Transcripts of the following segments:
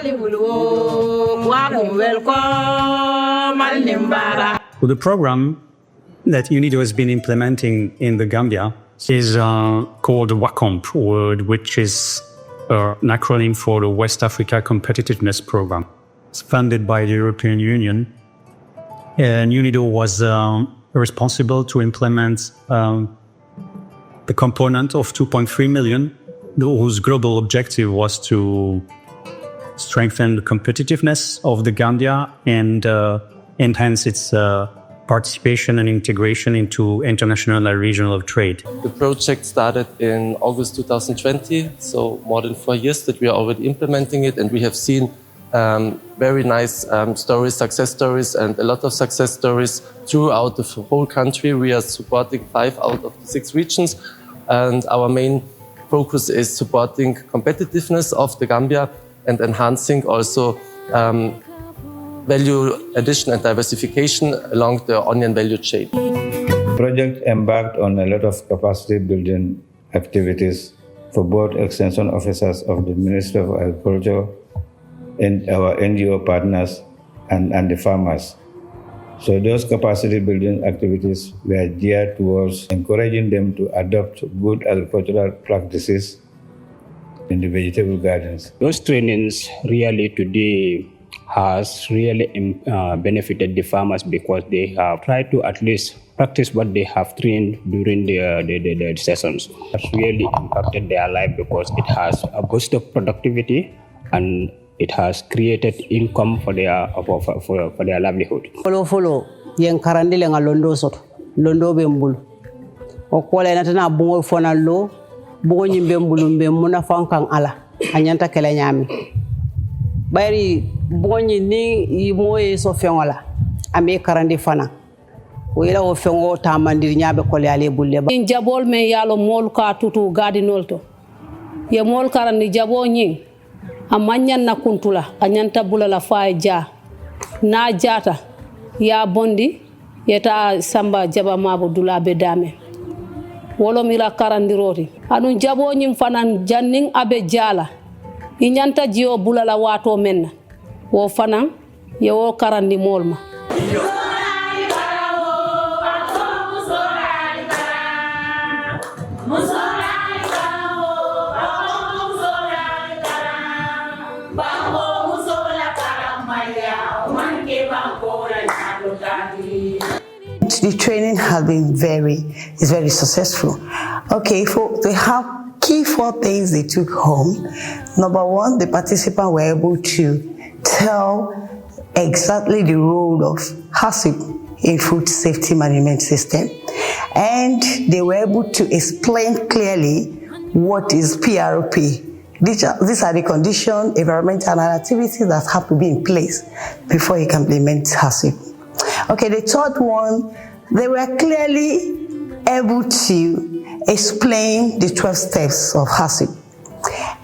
The program that UNIDO has been implementing in the Gambia is called WACOMP, which is an acronym for the West Africa Competitiveness Programme. It's funded by the European Union, and UNIDO was responsible to implement the component of 2.3 million, whose global objective was to strengthen the competitiveness of the Gambia and enhance its participation and integration into international and regional trade. The project started in August 2020, so more than 4 years that we are already implementing it, and we have seen very nice stories, success stories, and a lot of success stories throughout the whole country. We are supporting 5 out of the 6 regions, and our main focus is supporting competitiveness of the Gambia and enhancing also value addition and diversification along the onion value chain. The project embarked on a lot of capacity building activities for both extension officers of the Ministry of Agriculture and our NGO partners and the farmers. So those capacity building activities were geared towards encouraging them to adopt good agricultural practices in the vegetable gardens. Those trainings really today has really benefited the farmers because they have tried to at least practice what they have trained during the sessions. It's really impacted their life because it has a boost of productivity and it has created income for their livelihood. Follow yen karandile nga londo soto londo be mbulu o kola natana bungo fona lo bungo nyimbe mbulu mbe muna fankan ala anyanta kala nyami bari bungo ni moye so fengola ame karandi fana wela o fengo tamandir nyaabe ko yale bulle ba jabol me yalo mol ka tutu gadinol to ye mol karandi jabo nyi amanyan na kuntula anyanta bulala faay ja na jata ya bondi yeta samba jaba mabo dula be dame wolo mira karandiroti adun jabo nyim fanan janning abe jala inyanta jio bulala wato menna wo fanan ye wo karandi molma The training has been very successful. Okay, they have key 4 things they took home. Number 1, the participants were able to tell exactly the role of HACCP in food safety management system, and they were able to explain clearly what is PRP. These are the conditions, environmental and activities that have to be in place before you can implement HACCP. Okay, the third one, they were clearly able to explain the 12 steps of HACCP.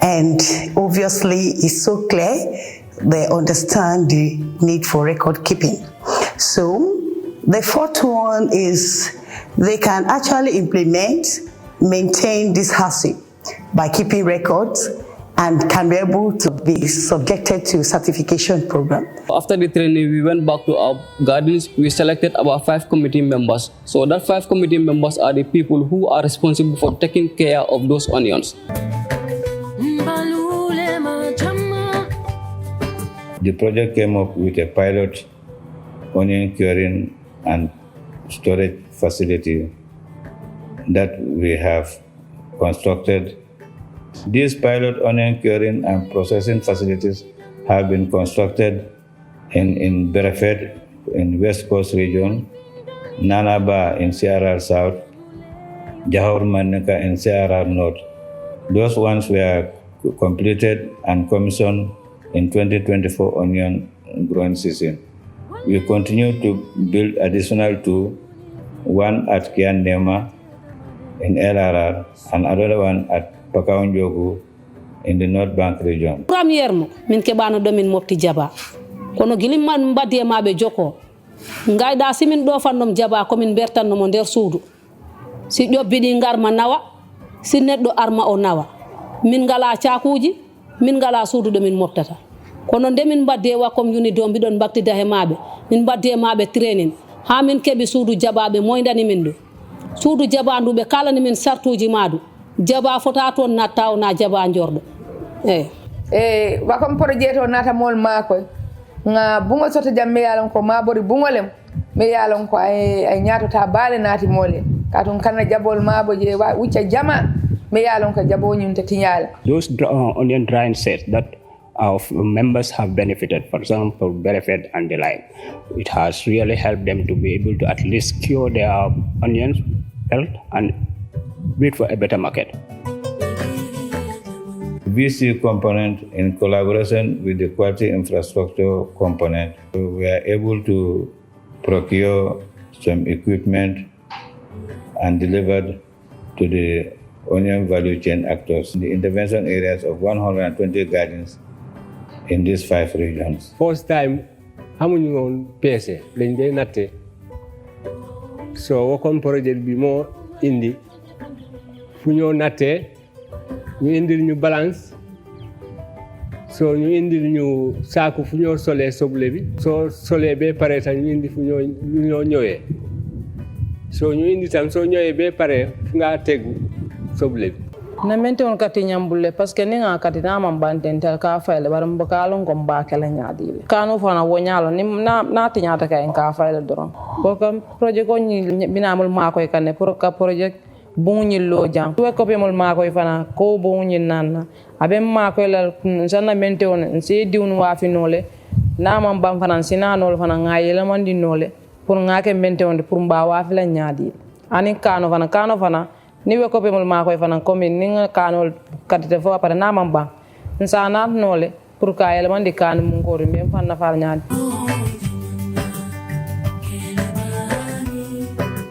And obviously, it's so clear, they understand the need for record keeping. So, the fourth one is they can actually maintain this HACCP by keeping records and can be able to be subjected to certification program. After the training, we went back to our gardens. We selected about 5 committee members. So that 5 committee members are the people who are responsible for taking care of those onions. The project came up with a pilot onion curing and storage facility that we have constructed. These pilot onion curing and processing facilities have been constructed in Berefed in West Coast region, Nanaba in CRR South, Jahor Maneka in CRR North. Those ones were completed and commissioned in 2024 onion growing season. We continue to build additional 2, one at Kiandema in LRR and another one at Pakaonjogu in the North Bank region. Premièrement, min kebano domin mopti jaba. Kono gilimman mbadde mabe joko. Ngay da simin do fandom jaba ko min bertanno mo der suudu. Si do bidi ngarma nawa, si neddo arma o nawa. Min ngala caakuji, min ngala suudu do min moftata. kono nde min badde WACOMP UNIDO mbiɗon baktida he maɓe min badde maɓe training ha min keɓi suudu jabaɓe moydani min ɗo suudu jabanduɓe kalani min sartuji maɗu jaba fota toon natta o na jaba jorɗo e WACOMP projet o nata mol makoy nga bungo soto jam mi yalon ko mabori bungolem mi yalon ko ay ñatota baale naati mole katum kana jabol mabo je wucca jama mi yalon ko jabo ñum te tiñala. Those onion drying sets that our members have benefited, for example, benefit and the like, it has really helped them to be able to at least cure their onions health and wait for a better market. VC component, in collaboration with the quality infrastructure component, we are able to procure some equipment and delivered to the onion value chain actors in the intervention areas of 120 gardens in these 5 regions. First time, xamuñu woon peese lañ dee natte so WACOMP projet bi moo indi fu ñoo nattee ñu indil ñu balance so ñu indil ñu saaku fu ñoo solee soble bi soo solee bee pare tam ñu indi fu ñoo ñëwee so ñu indi tam soo ñëwee bee pare fu ngaa tegu soble bi na mente on kati nyambulle parce que ni nga kati na man bantentel ka fayle baram bakalon ko mbakela nyaadile kanu fana wonyalo ni na tinyata kay ka fayle doron ko kam projet ko ni binamul makoy kanne pour ka projet bunyi lo jang we ko be mol makoy fana ko bunyi nanna abe makoy la sanna mente on se diwnu wa fi nole na man bam fana sinanol fana ngayela man di nole pour ngake mente on pour mba wa fi la nyaadile ani kanu fana ni we ko be mol makoy fana komi ni kanol kadite fo apare na mamba nsana nole pour ka ele man di kan mu ngori mem fanna fal nyaadi.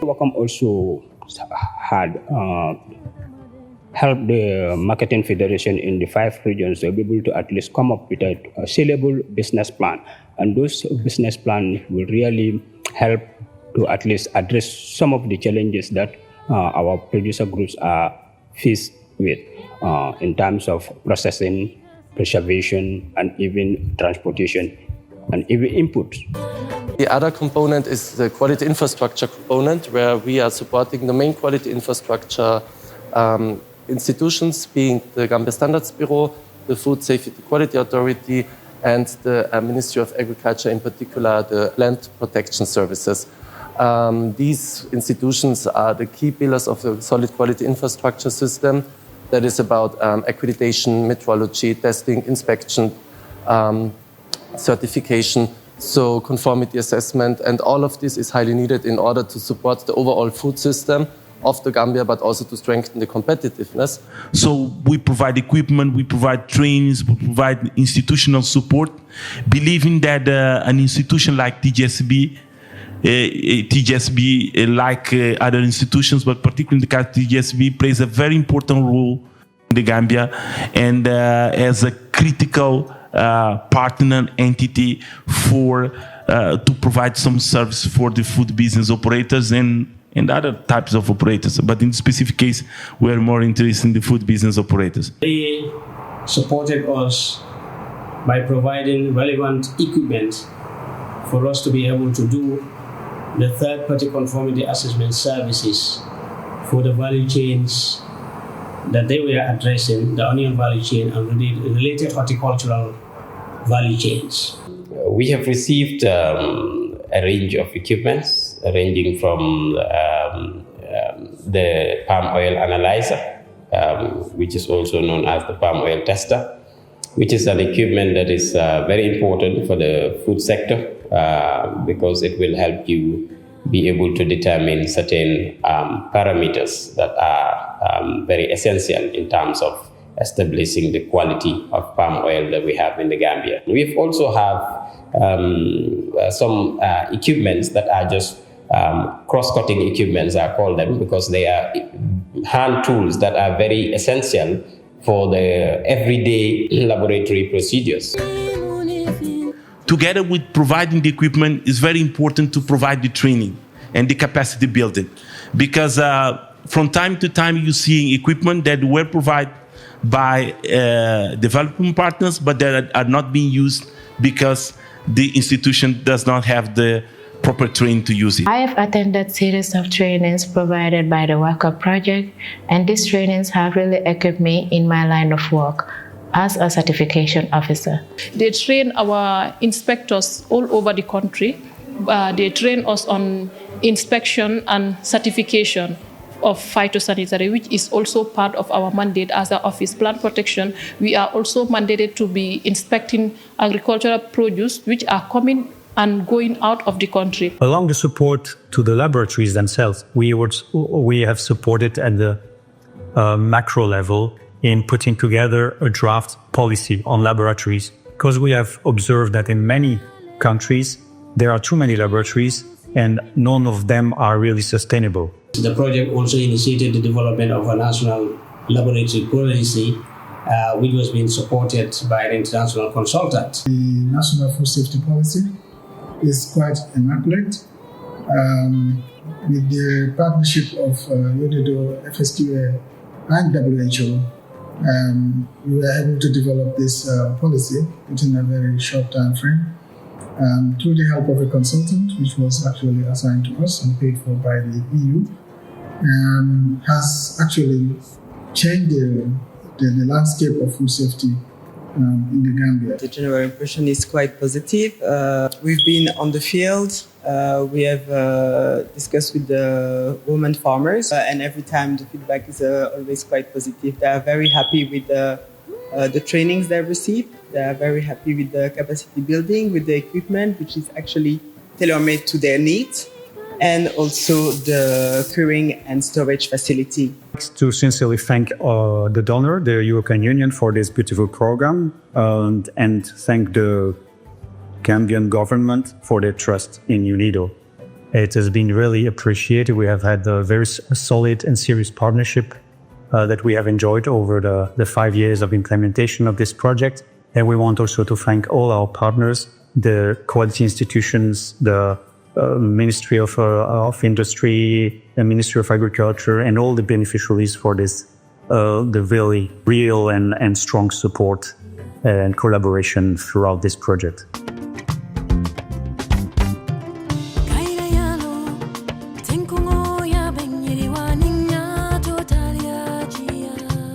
WACOMP also had helped the marketing federation in the 5 regions to be able to at least come up with a sellable business plan, and those business plan will really help to at least address some of the challenges that our producer groups are faced with in terms of processing, preservation, and even transportation, and even inputs. The other component is the quality infrastructure component, where we are supporting the main quality infrastructure institutions, being the Gambia Standards Bureau, the Food Safety Quality Authority, and the Ministry of Agriculture, in particular the Land Protection Services. These institutions are the key pillars of the solid quality infrastructure system that is about accreditation, metrology, testing, inspection, certification, so conformity assessment, and all of this is highly needed in order to support the overall food system of the Gambia, but also to strengthen the competitiveness. So we provide equipment, we provide trainings, we provide institutional support, believing that an institution like TGSB, like other institutions, but particularly the case TGSB, plays a very important role in the Gambia, and as a critical partner entity for to provide some service for the food business operators and other types of operators. But in the specific case, we are more interested in the food business operators. They supported us by providing relevant equipment for us to be able to do the third-party conformity assessment services for the value chains that they were addressing, the onion value chain and related horticultural value chains. We have received a range of equipments ranging from the palm oil analyzer, which is also known as the palm oil tester, which is an equipment that is very important for the food sector because it will help you be able to determine certain parameters that are very essential in terms of establishing the quality of palm oil that we have in the Gambia. We also have some equipments that are just cross-cutting equipments, I call them, because they are hand tools that are very essential for the everyday laboratory procedures. Together with providing the equipment, it's very important to provide the training and the capacity building, because from time to time you see equipment that were provided by development partners, but that are not being used because the institution does not have the proper training to use it. I have attended series of trainings provided by the WACOMP project, and these trainings have really equipped me in my line of work as a certification officer. They train our inspectors all over the country. They train us on inspection and certification of phytosanitary, which is also part of our mandate as an office. Plant protection, we are also mandated to be inspecting agricultural produce which are coming and going out of the country. Along the support to the laboratories themselves, we have supported at the macro level in putting together a draft policy on laboratories, because we have observed that in many countries there are too many laboratories and none of them are really sustainable. The project also initiated the development of a national laboratory policy, which was being supported by an international consultant. The National Food Safety Policy is quite immaculate. With the partnership of UNIDO, FSQA, and WHO, we were able to develop this policy within a very short time frame through the help of a consultant, which was actually assigned to us and paid for by the EU, has actually changed the landscape of food safety in the Gambia. The general impression is quite positive. We've been on the field. We have discussed with the women farmers, and every time the feedback is always quite positive. They are very happy with the trainings they received. They are very happy with the capacity building, with the equipment, which is actually tailor-made to their needs, and also the curing and storage facility. To sincerely thank the donor, the European Union, for this beautiful program, and thank the Gambian government for their trust in UNIDO. It has been really appreciated. We have had a very solid and serious partnership that we have enjoyed over the 5 years of implementation of this project. And we want also to thank all our partners, the quality institutions, the Ministry of Industry, the Ministry of Agriculture, and all the beneficiaries for this, the really real and strong support and collaboration throughout this project.